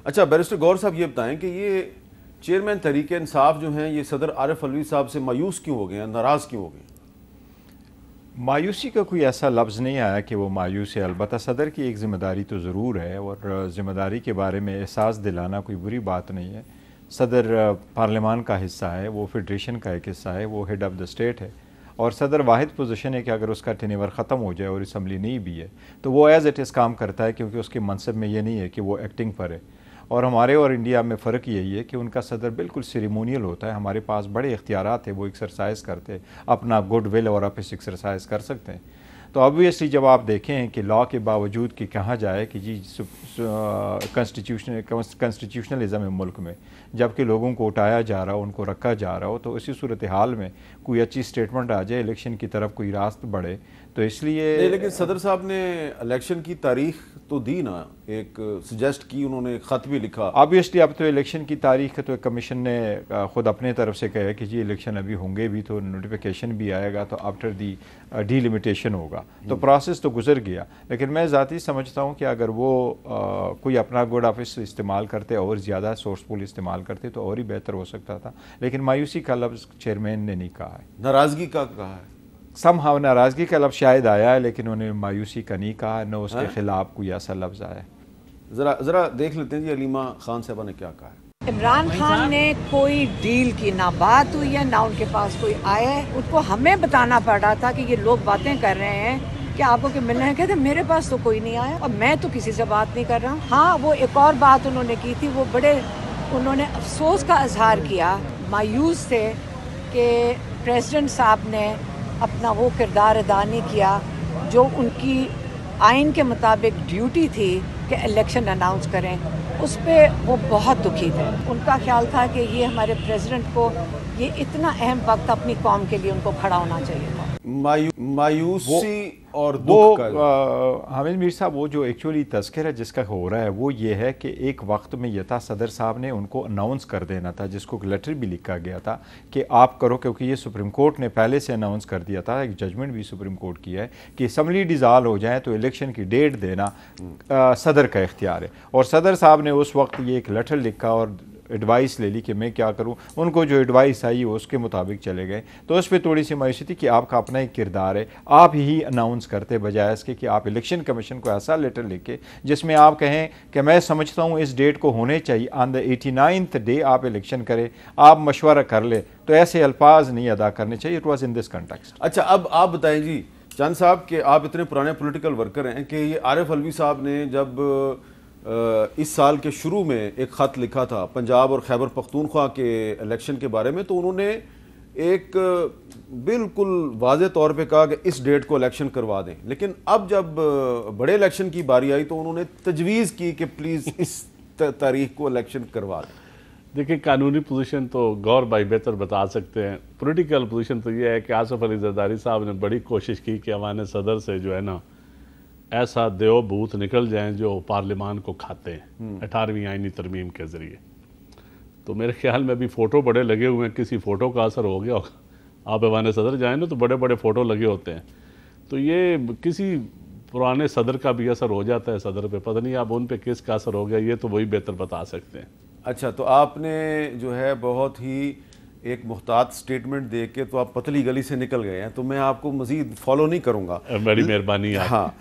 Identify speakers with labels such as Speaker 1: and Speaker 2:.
Speaker 1: اچھا بیرسٹر گور صاحب یہ بتائیں کہ یہ چیئرمین تحریک انصاف جو ہیں یہ صدر عارف علوی صاحب سے مایوس کیوں ہو گئے ہیں، ناراض کیوں ہو گئے ہیں؟
Speaker 2: مایوسی کا کوئی ایسا لفظ نہیں آیا کہ وہ مایوس ہے، البتہ صدر کی ایک ذمہ داری تو ضرور ہے، اور ذمہ داری کے بارے میں احساس دلانا کوئی بری بات نہیں ہے۔ صدر پارلیمان کا حصہ ہے، وہ فیڈریشن کا ایک حصہ ہے، وہ ہیڈ آف دا اسٹیٹ ہے، اور صدر واحد پوزیشن ہے کہ اگر اس کا ٹینیور ختم ہو جائے اور اسمبلی نہیں بھی ہے تو وہ ایز اٹ از کام کرتا ہے، کیونکہ اس کے منصب میں یہ نہیں ہے کہ وہ ایکٹنگ پر ہے۔ اور ہمارے اور انڈیا میں فرق یہی ہے کہ ان کا صدر بالکل سیریمونیل ہوتا ہے، ہمارے پاس بڑے اختیارات ہیں، وہ ایکسرسائز کرتے اپنا گڈ ول اور آفس ایکسرسائز کر سکتے ہیں۔ تو آبویسلی جب آپ دیکھیں کہ لا کے باوجود کہ کہا جائے کہ جی کنسٹیٹیوشنلزم ہے ملک میں، جبکہ لوگوں کو اٹھایا جا رہا ہو، ان کو رکھا جا رہا ہو، تو اسی صورتحال میں کوئی اچھی سٹیٹمنٹ آ جائے، الیکشن کی طرف کوئی راست بڑھے، تو اس لیے
Speaker 1: نہیں، لیکن صدر صاحب نے الیکشن کی تاریخ تو دی نا، ایک سجیسٹ کی، انہوں نے خط بھی لکھا۔
Speaker 2: آبویسلی اب تو الیکشن کی تاریخ تو کمیشن نے خود اپنے طرف سے کہا کہ جی الیکشن ابھی ہوں گے بھی، تو نوٹیفیکیشن بھی آئے گا، تو آفٹر دی ڈی لمیٹیشن ہوگا، تو پروسیس تو گزر گیا۔ لیکن میں ذاتی سمجھتا ہوں کہ اگر وہ کوئی اپنا گڈ آفس استعمال کرتے اور زیادہ سورسفل استعمال کرتے تو اور ہی بہتر ہو سکتا تھا، لیکن مایوسی کا لفظ چیئرمین نے نہیں کہا ہے،
Speaker 1: ناراضگی کا کہا ہے۔
Speaker 2: سم ہاؤ ناراضگی کا لفظ شاید آیا ہے، لیکن انہوں نے مایوسی کا نہیں کہا، نہ اس کے خلاف کوئی ایسا لفظ آیا ہے۔
Speaker 1: ذرا دیکھ لیتے ہیں جی علیمہ خان صاحبہ نے کیا کہا ہے۔
Speaker 3: عمران خان نے کوئی ڈیل کی نہ بات ہوئی ہے، نہ ان کے پاس کوئی آیا ہے، ان کو ہمیں بتانا پڑ رہا تھا کہ یہ لوگ باتیں کر رہے ہیں کہ آپ کو کہ ملنا ہے، کہتے میرے پاس تو کوئی نہیں آیا اور میں تو کسی سے بات نہیں کر رہا۔ ہاں، وہ ایک اور بات انہوں نے کی تھی، وہ انہوں نے افسوس کا اظہار کیا، مایوس تھے کہ پریزیڈنٹ صاحب نے اپنا وہ کردار ادا نہیں کیا جو ان کی آئین کے مطابق ڈیوٹی تھی کہ الیکشن اناؤنس کریں۔ اس پہ وہ بہت دکھی تھے، ان کا خیال تھا کہ یہ ہمارے پریزیڈنٹ کو یہ اتنا اہم وقت اپنی قوم کے لیے ان کو کھڑا ہونا چاہیے تھا۔
Speaker 1: مایوسی اور
Speaker 2: وہ
Speaker 1: دکھ کا
Speaker 2: حامد میر صاحب، وہ جو ایکچولی تذکرہ جس کا ہو رہا ہے وہ یہ ہے کہ ایک وقت میں یہ تھا صدر صاحب نے ان کو اناؤنس کر دینا تھا، جس کو لیٹر بھی لکھا گیا تھا کہ آپ کرو، کیونکہ یہ سپریم کورٹ نے پہلے سے اناؤنس کر دیا تھا، ایک ججمنٹ بھی سپریم کورٹ کی ہے کہ اسمبلی ڈیزالو ہو جائے تو الیکشن کی ڈیٹ دینا صدر کا اختیار ہے، اور صدر صاحب نے اس وقت یہ ایک لیٹر لکھا اور ایڈوائس لے لی کہ میں کیا کروں، ان کو جو ایڈوائس آئی اس کے مطابق چلے گئے، تو اس پہ تھوڑی سی مایوسی تھی کہ آپ کا اپنا ایک کردار ہے، آپ ہی اناؤنس کرتے بجائے اس کے کہ آپ الیکشن کمیشن کو ایسا لیٹر لکھے جس میں آپ کہیں کہ میں سمجھتا ہوں اس ڈیٹ کو ہونے چاہیے، آن دا 89th ڈے آپ الیکشن کریں، آپ مشورہ کر لیں، تو ایسے الفاظ نہیں ادا کرنے چاہیے۔ It was in this context.
Speaker 1: اچھا، اب آپ بتائیں جی چند صاحب کہ آپ اتنے پرانے پولیٹیکل ورکر ہیں کہ یہ عارف علوی صاحب نے جب اس سال کے شروع میں ایک خط لکھا تھا پنجاب اور خیبر پختونخوا کے الیکشن کے بارے میں، تو انہوں نے ایک بالکل واضح طور پہ کہا کہ اس ڈیٹ کو الیکشن کروا دیں، لیکن اب جب بڑے الیکشن کی باری آئی تو انہوں نے تجویز کی کہ پلیز اس تاریخ کو الیکشن کروا دیں۔
Speaker 4: دیکھیں، قانونی پوزیشن تو گور بھائی بہتر بتا سکتے ہیں، پولیٹیکل پوزیشن تو یہ ہے کہ آصف علی زرداری صاحب نے بڑی کوشش کی کہ ایوان صدر سے جو ہے نا ایسا دیو بھوت نکل جائیں جو پارلیمان کو کھاتے ہیں 18ویں آئینی ترمیم کے ذریعے۔ تو میرے خیال میں ابھی فوٹو بڑے لگے ہوئے ہیں، کسی فوٹو کا اثر ہو گیا ہوگا، آپ ایوان صدر جائیں نا تو بڑے بڑے فوٹو لگے ہوتے ہیں، تو یہ کسی پرانے صدر کا بھی اثر ہو جاتا ہے صدر پہ، پتہ نہیں آپ ان پہ کس کا اثر ہو گیا، یہ تو وہی بہتر بتا سکتے ہیں۔
Speaker 1: اچھا، تو آپ نے جو ہے بہت ہی ایک محتاط سٹیٹمنٹ دے کے تو آپ پتلی گلی سے نکل گئے ہیں، تو میں آپ کو مزید فالو نہیں کروں گا۔
Speaker 4: بڑی مہربانی آپ کی۔
Speaker 1: ہاں،